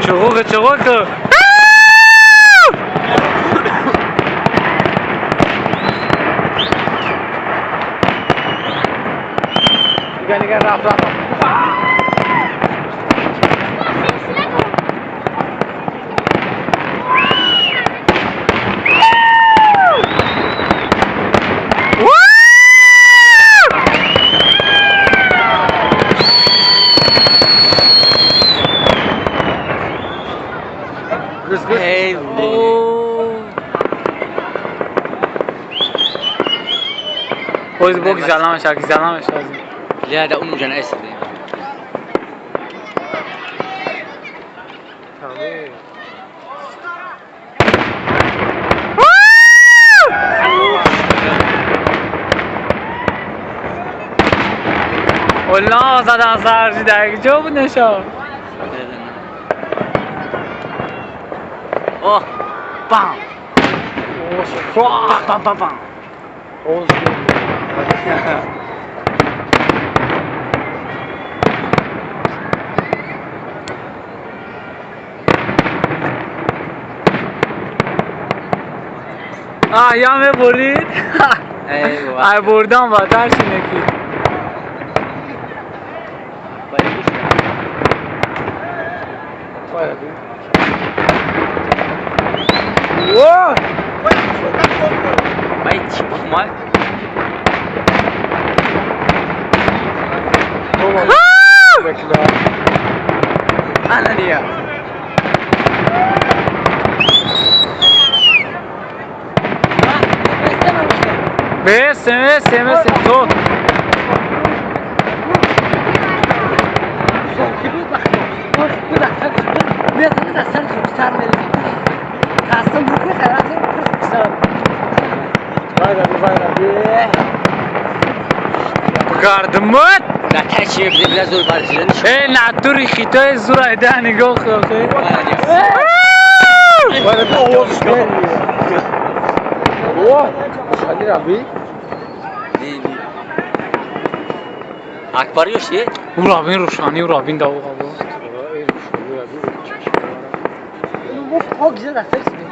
چقوق دیگه رفت Hey, Pois vou que zalama lihat ada unu jana es. والله زدن سرجی در جا بود نشان Oh, bam. Bam, bam, bam. یامه برید ای بردم و درش نکی Whoa! Baik, Muhammad. Mana dia? Mesem, zor. Gardımın? Ne teşhir bize biraz zor barışırın. Naturi xitay zor ayda nigah xi. Bana bir oğuz geliyor. Oh, Kadir abi. Akbar yok şey. Urabin Ruşani, Urabin Davuk abi. Bu çok güzel efekt.